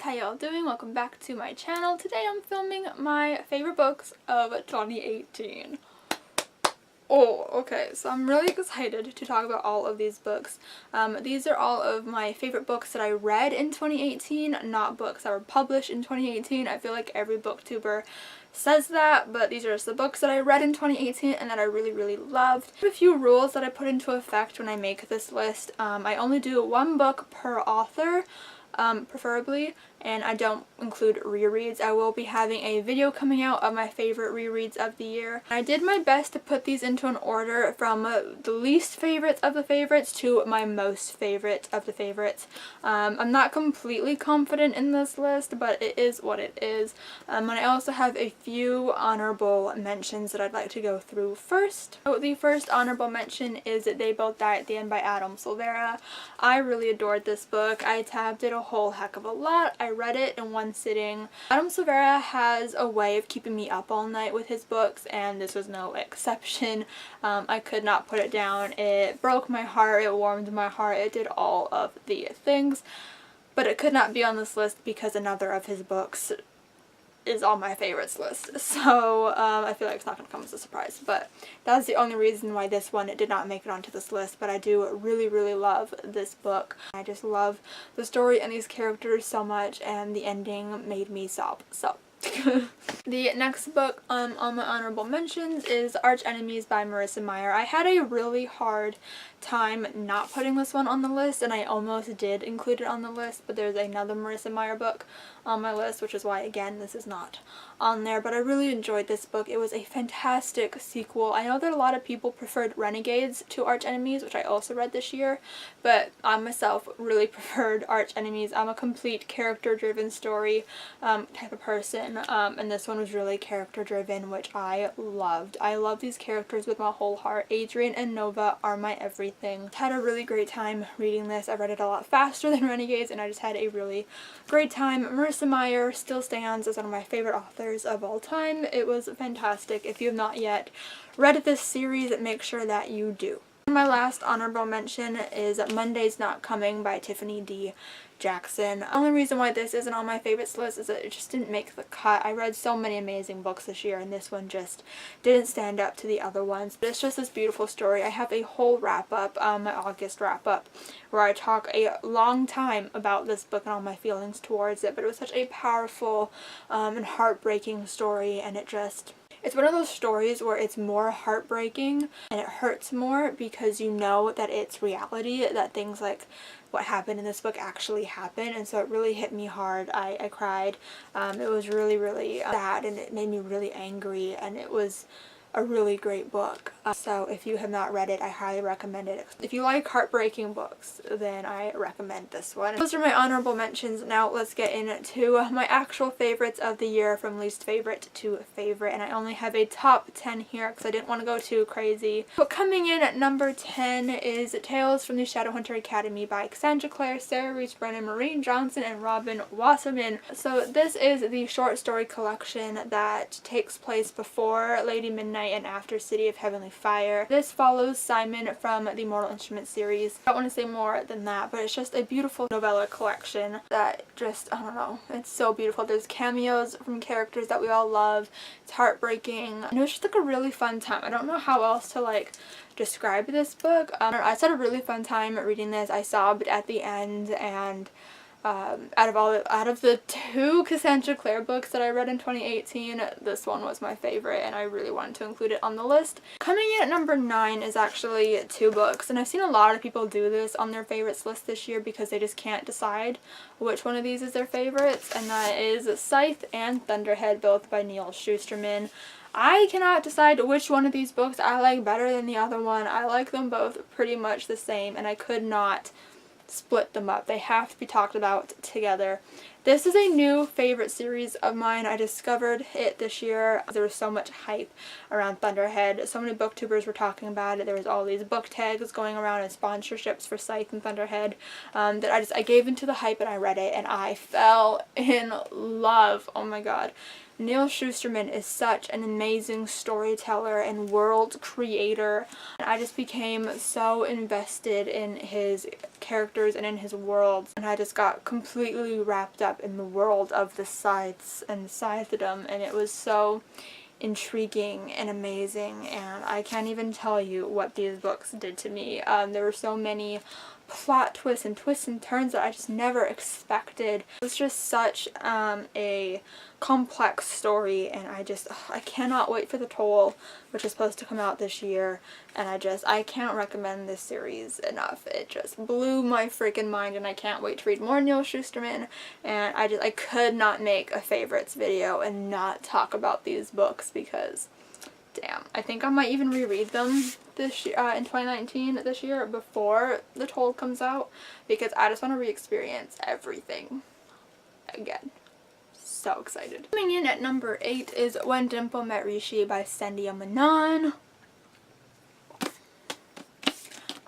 how y'all doing? Welcome back to my channel. Today I'm filming my favorite books of 2018. Oh, okay, so I'm really excited to talk about all of these books. These are all of my favorite books that I read in 2018, not books that were published in 2018. I feel like every booktuber says that, but these are just the books that I read in 2018 and that I really loved. I have a few rules that I put into effect when I make this list. I only do one book per author. Preferably, and I don't include rereads. I will be having a video coming out of my favorite rereads of the year. I did my best to put these into an order from the least favorites of the favorites to my most favorite of the favorites. I'm not completely confident in this list, but it is what it is. And I also have a few honorable mentions that I'd like to go through first. So the first honorable mention is They Both Die at the End by Adam Silvera. I really adored this book. I tabbed it a whole heck of a lot. I read it in one sitting. Adam Silvera has a way of keeping me up all night with his books, and this was no exception. I could not put it down. It broke my heart, it warmed my heart, it did all of the things, but it could not be on this list because another of his books is on my favorites list, so I feel like it's not going to come as a surprise, but that's the only reason why this one did not make it onto this list. But I do really love this book. I just love the story and these characters so much, and the ending made me sob. So the next book on my honorable mentions is Arch Enemies by Marissa Meyer. I had a really hard time not putting this one on the list, and I almost did include it on the list, but there's another Marissa Meyer book on my list, which is why, again, this is not on there. But I really enjoyed this book. It was a fantastic sequel. I know that a lot of people preferred Renegades to Arch Enemies, which I also read this year, but I myself really preferred Arch Enemies. I'm a complete character-driven story type of person, and this one was really character-driven, which I loved. I love these characters with my whole heart. Adrian and Nova are my everything. Had a really great time reading this. I read it a lot faster than Renegades, and I just had a really great time. Marissa Meyer still stands as one of my favorite authors of all time. It was fantastic. If you have not yet read this series, make sure that you do. My last honorable mention is Monday's Not Coming by Tiffany D. Jackson. The only reason why this isn't on my favorites list is that it just didn't make the cut. I read so many amazing books this year, and this one just didn't stand up to the other ones. But it's just this beautiful story. I have a whole wrap-up, my August wrap-up, where I talk a long time about this book and all my feelings towards it. But it was such a powerful and heartbreaking story, and it's one of those stories where it's more heartbreaking and it hurts more because you know that it's reality, that things like what happened in this book actually happened, and so it really hit me hard. I cried. It was really sad, and it made me really angry, and it was a really great book. So if you have not read it, I highly recommend it. If you like heartbreaking books, then I recommend this one. Those are my honorable mentions. Now let's get into my actual favorites of the year from least favorite to favorite, and I only have a top 10 here because I didn't want to go too crazy. But coming in at number 10 is Tales from the Shadowhunter Academy by Cassandra Clare, Sarah Reese Brennan, Maureen Johnson, and Robin Wasserman. So this is the short story collection that takes place before Lady Midnight and after City of Heavenly Fire. This follows Simon from the Mortal Instruments series. I don't want to say more than that, but it's just a beautiful novella collection that just, I don't know, it's so beautiful. There's cameos from characters that we all love. It's heartbreaking, and it was just like a really fun time. I don't know how else to like describe this book. I just had a really fun time reading this. I sobbed at the end, and out of the two Cassandra Clare books that I read in 2018, this one was my favorite, and I really wanted to include it on the list. Coming in at number 9 is actually two books, and I've seen a lot of people do this on their favorites list this year because they just can't decide which one of these is their favorites, and that is Scythe and Thunderhead, both by Neal Shusterman. I cannot decide which one of these books I like better than the other one. I like them both pretty much the same, and I could not split them up. They have to be talked about together. This is a new favorite series of mine. I discovered it this year. There was so much hype around Thunderhead. So many booktubers were talking about it. There was all these book tags going around and sponsorships for Scythe and Thunderhead that I gave into the hype, and I read it, and I fell in love. Oh my god. Neal Shusterman is such an amazing storyteller and world creator. And I just became so invested in his characters and in his world. And I just got completely wrapped up in the world of the Scythes and Scythedom. And it was so intriguing and amazing. And I can't even tell you what these books did to me. There were so many plot twists and turns that I just never expected. It was just such a complex story, and I cannot wait for The Toll, which is supposed to come out this year, and I can't recommend this series enough. It just blew my freaking mind, and I can't wait to read more Neal Shusterman, and I could not make a favorites video and not talk about these books because damn, I think I might even reread them this year, in 2019, this year, before The Toll comes out, because I just want to re-experience everything again. So excited. Coming in at number 8 is When Dimple Met Rishi by Sandhya Menon.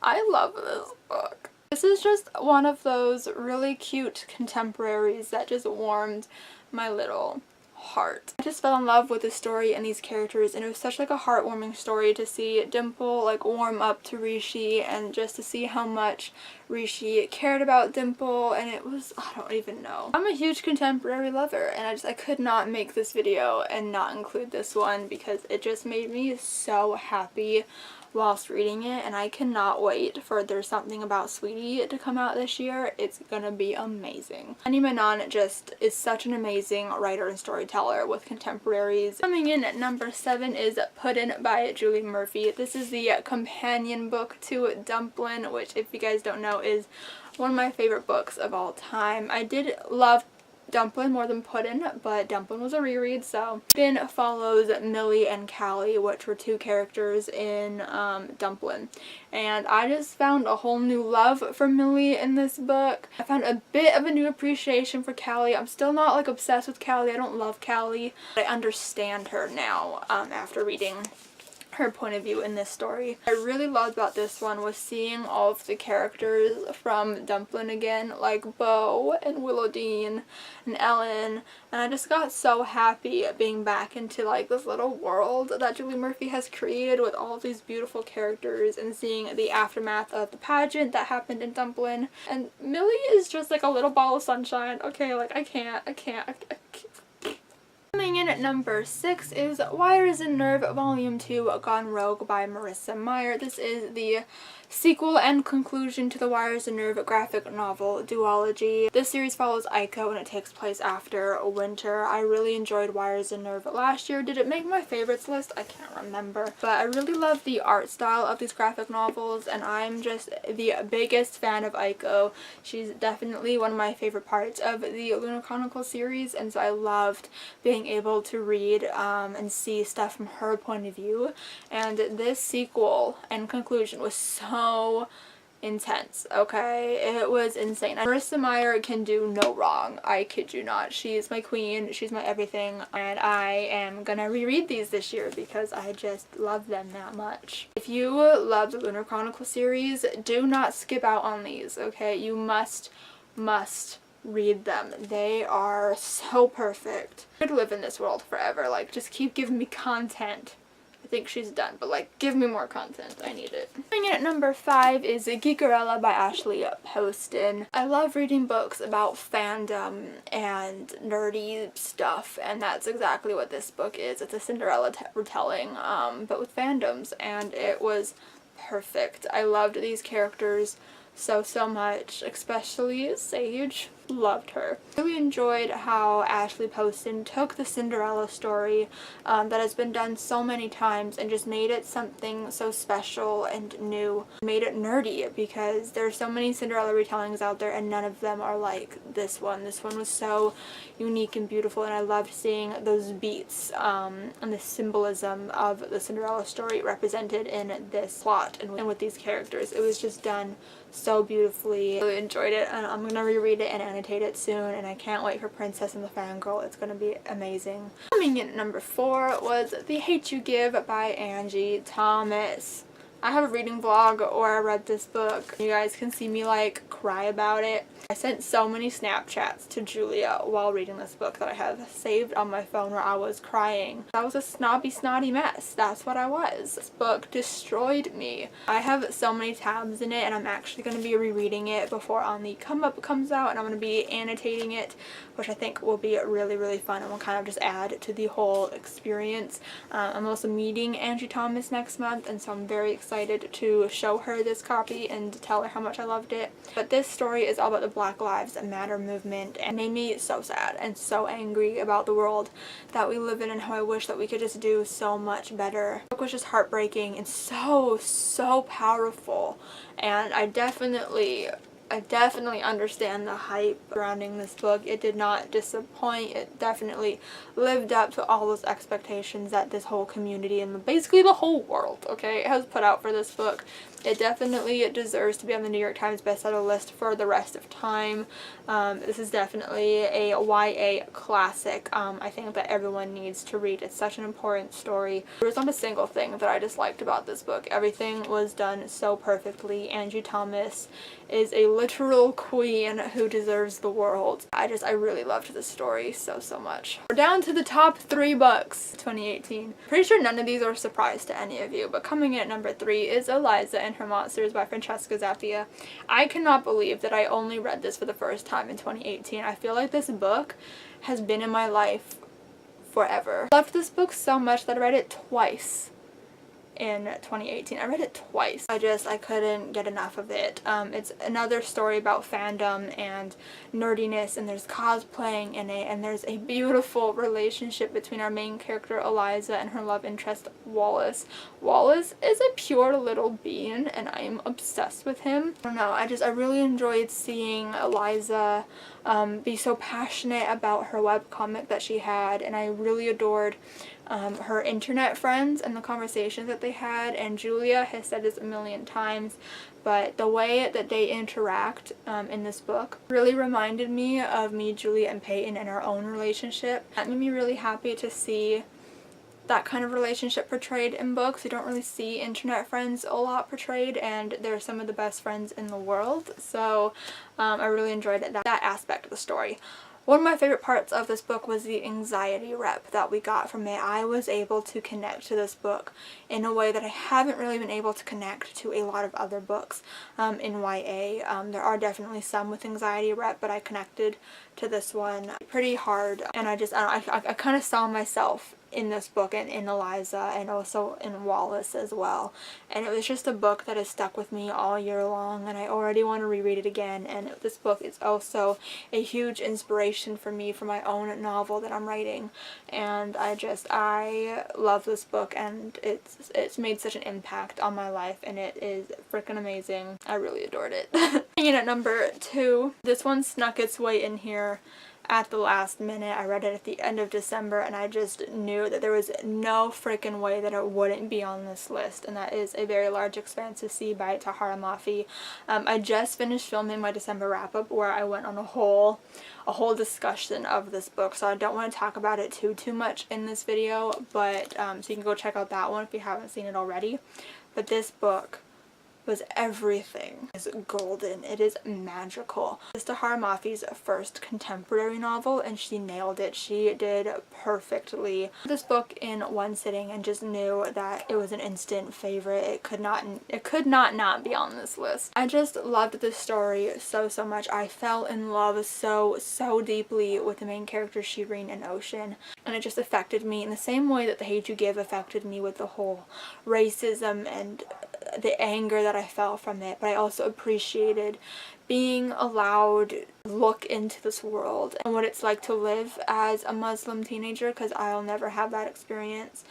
I love this book. This is just one of those really cute contemporaries that just warmed my little heart. I just fell in love with the story and these characters, and it was such like a heartwarming story to see Dimple like warm up to Rishi and just to see how much Rishi cared about Dimple, and it was, I don't even know. I'm a huge contemporary lover, and I could not make this video and not include this one because it just made me so happy whilst reading it, and I cannot wait for There's Something About Sweetie to come out this year. It's gonna be amazing. Sandhya Menon just is such an amazing writer and storyteller with contemporaries. Coming in at number 7 is Puddin' by Julie Murphy. This is the companion book to Dumplin', which, if you guys don't know, is one of my favorite books of all time. I did love Dumplin' more than Puddin', but Dumplin' was a reread, so. Puddin' follows Millie and Callie, which were 2 characters in Dumplin', and I just found a whole new love for Millie in this book. I found a bit of a new appreciation for Callie. I'm still not like obsessed with Callie. I don't love Callie, but I understand her now after reading her point of view in this story. What I really loved about this one was seeing all of the characters from Dumplin' again, like Bo and Willowdean and Ellen, and I just got so happy being back into like this little world that Julie Murphy has created with all of these beautiful characters and seeing the aftermath of the pageant that happened in Dumplin'. And Millie is just like a little ball of sunshine. Okay, like I can't. Coming in at number 6 is Wires and Nerve Volume 2 Gone Rogue by Marissa Meyer. This is the sequel and conclusion to the Wires and Nerve graphic novel duology. This series follows Aiko and it takes place after winter. I really enjoyed Wires and Nerve last year. Did it make my favorites list? I can't remember. But I really love the art style of these graphic novels, and I'm just the biggest fan of Aiko. She's definitely one of my favorite parts of the Lunar Chronicles series, and so I loved being able to read and see stuff from her point of view. And this sequel and conclusion was so intense, okay? It was insane. Marissa Meyer can do no wrong. I kid you not. She's my queen. She's my everything. And I am gonna reread these this year because I just love them that much. If you love the Lunar Chronicles series, do not skip out on these, okay? You must read them. They are so perfect. I could live in this world forever. Like, just keep giving me content. I think she's done, but like, give me more content. I need it. Coming in at number 5 is Geekerella by Ashley Poston. I love reading books about fandom and nerdy stuff, and that's exactly what this book is. It's a Cinderella retelling, but with fandoms, and it was perfect. I loved these characters so much, especially Sage. Loved her. Really enjoyed how Ashley Poston took the Cinderella story that has been done so many times and just made it something so special and new. Made it nerdy because there's so many Cinderella retellings out there and none of them are like this one. This one was so unique and beautiful, and I loved seeing those beats and the symbolism of the Cinderella story represented in this plot and with these characters. It was just done so beautifully. I really enjoyed it, and I'm gonna reread it and annotate it soon, and I can't wait for Princess and the Fangirl. It's gonna be amazing. Coming in at number 4 was The Hate You Give by Angie Thomas. I have a reading vlog where I read this book. You guys can see me like cry about it. I sent so many Snapchats to Julia while reading this book that I have saved on my phone where I was crying. I was a snotty mess. That's what I was. This book destroyed me. I have so many tabs in it, and I'm actually going to be rereading it before On the Come Up comes out, and I'm going to be annotating it, which I think will be really fun and will kind of just add to the whole experience. I'm also meeting Angie Thomas next month, and so I'm very excited to show her this copy and tell her how much I loved it. But this story is all about the Black Lives Matter movement, and made me so sad and so angry about the world that we live in and how I wish that we could just do so much better. The book was just heartbreaking and so powerful, and I definitely understand the hype surrounding this book. It did not disappoint. It definitely lived up to all those expectations that this whole community and basically the whole world, okay, has put out for this book. It definitely deserves to be on the New York Times bestseller list for the rest of time. This is definitely a YA classic. I think that everyone needs to read. It's such an important story. There was not a single thing that I disliked about this book. Everything was done so perfectly. Angie Thomas is a literal queen who deserves the world. I really loved this story so much. We're down to the top 3 books 2018. Pretty sure none of these are a surprise to any of you, but coming in at number 3 is Eliza and Her Monsters by Francesca Zappia. I cannot believe that I only read this for the first time in 2018. I feel like this book has been in my life forever. I loved this book so much that I read it twice in 2018. I read it twice. I couldn't get enough of it. It's another story about fandom and nerdiness, and there's cosplaying in it, and there's a beautiful relationship between our main character Eliza and her love interest Wallace. Wallace is a pure little bean, and I am obsessed with him. I don't know, I really enjoyed seeing Eliza be so passionate about her webcomic that she had, and I really adored her internet friends and the conversations that they had. And Julia has said this a million times, but the way that they interact in this book really reminded me of me, Julia, and Peyton and our own relationship. That made me really happy to see that kind of relationship portrayed in books. You don't really see internet friends a lot portrayed, and they're some of the best friends in the world. So I really enjoyed that aspect of the story. One of my favorite parts of this book was the anxiety rep that we got from it. I was able to connect to this book in a way that I haven't really been able to connect to a lot of other books in YA. There are definitely some with anxiety rep, but I connected to this one pretty hard, and I kind of saw myself in this book and in Eliza, and also in Wallace as well. And it was just a book that has stuck with me all year long, and I already want to reread it again. And this book is also a huge inspiration for me for my own novel that I'm writing, and I love this book, and it's made such an impact on my life, and it is freaking amazing. I really adored it. And at number 2, this one snuck its way in here at the last minute. I read it at the end of December, and I just knew that there was no freaking way that it wouldn't be on this list, and that is A Very Large Expanse of Sea by Tahereh Mafi. I just finished filming my December wrap-up where I went on a whole discussion of this book, so I don't want to talk about it too much in this video, but so you can go check out that one if you haven't seen it already. But this book was everything. It's golden. It is magical. It's Tahereh Mafi's first contemporary novel, and she nailed it. She did perfectly. This book in one sitting and just knew that it was an instant favorite. It could not be on this list. I just loved this story so much. I fell in love so deeply with the main characters, Shireen and Ocean, and it just affected me in the same way that The Hate U Give affected me with the whole racism and the anger that I felt from it. But I also appreciated being allowed to look into this world and what it's like to live as a Muslim teenager, because I'll never have that experience.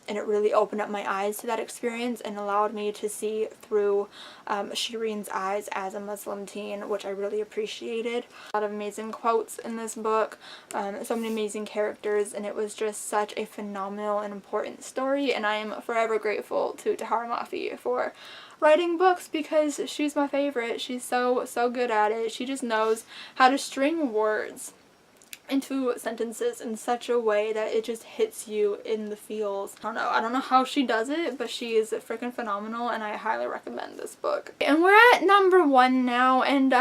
And it really opened up my eyes to that experience and allowed me to see through Shireen's eyes as a Muslim teen, which I really appreciated. A lot of amazing quotes in this book, so many amazing characters, and it was just such a phenomenal and important story, and I am forever grateful to Tahereh Mafi for writing books, because she's my favorite. She's so good at it. She just knows how to string words into sentences in such a way that it just hits you in the feels. I don't know how she does it, but she is freaking phenomenal, and I highly recommend this book. And we're at number 1 now, and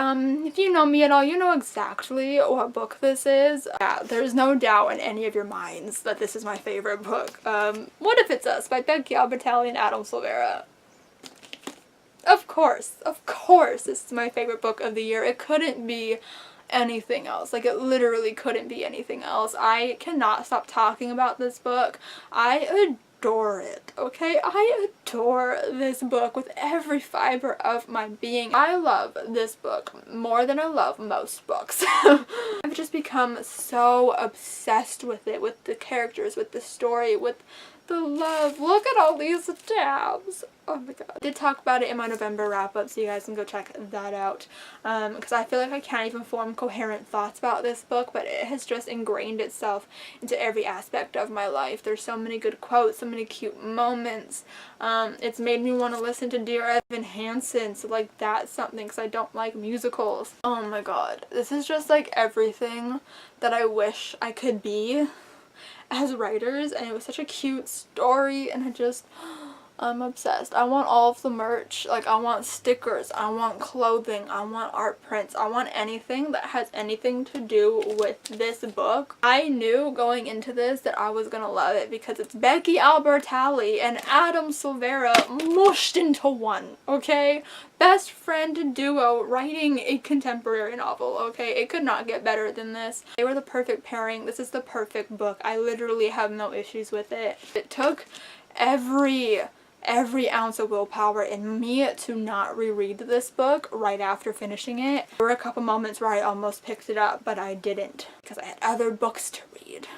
if you know me at all, you know exactly what book this is. Yeah, there's no doubt in any of your minds that this is my favorite book. What If It's Us by Becky Albertalli and Adam Silvera. Of course, this is my favorite book of the year. It couldn't be anything else. Like, it literally couldn't be anything else. I cannot stop talking about this book. I adore it, okay? I adore this book with every fiber of my being. I love this book more than I love most books. I've just become so obsessed with it, with the characters, with the story, with the love. Look at all these tabs. Oh my god. I did talk about it in my November wrap up, so you guys can go check that out. Because I feel like I can't even form coherent thoughts about this book, but it has just ingrained itself into every aspect of my life. There's so many good quotes, so many cute moments. It's made me want to listen to Dear Evan Hansen, so like that's something, because I don't like musicals. Oh my god. This is just like everything that I wish I could be as writers, and it was such a cute story, and I'm obsessed. I want all of the merch. Like, I want stickers, I want clothing, I want art prints, I want anything that has anything to do with this book. I knew going into this that I was gonna love it because it's Becky Albertalli and Adam Silvera mushed into one, okay? Best friend duo writing a contemporary novel, okay? It could not get better than this. They were the perfect pairing. This is the perfect book. I literally have no issues with it. It took every ounce of willpower in me to not reread this book right after finishing it. There were a couple moments where I almost picked it up, but I didn't because I had other books to read.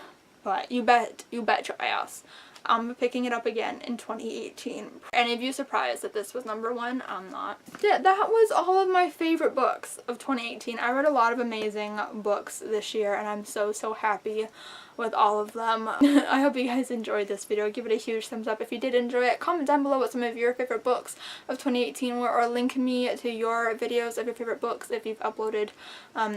But you bet your ass I'm picking it up again in 2018. Any of you surprised that this was number 1? I'm not. Yeah, that was all of my favorite books of 2018. I read a lot of amazing books this year, and I'm so happy with all of them. I hope you guys enjoyed this video. Give it a huge thumbs up if you did enjoy it. Comment down below what some of your favorite books of 2018 were, or link me to your videos of your favorite books if you've uploaded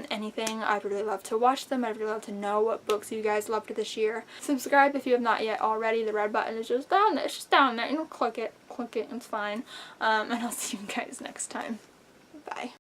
anything. I'd really love to watch them. I'd really love to know what books you guys loved this year. Subscribe if you have not yet already. The red button is just down there. It's just down there. You know, click it. It's fine. And I'll see you guys next time. Bye.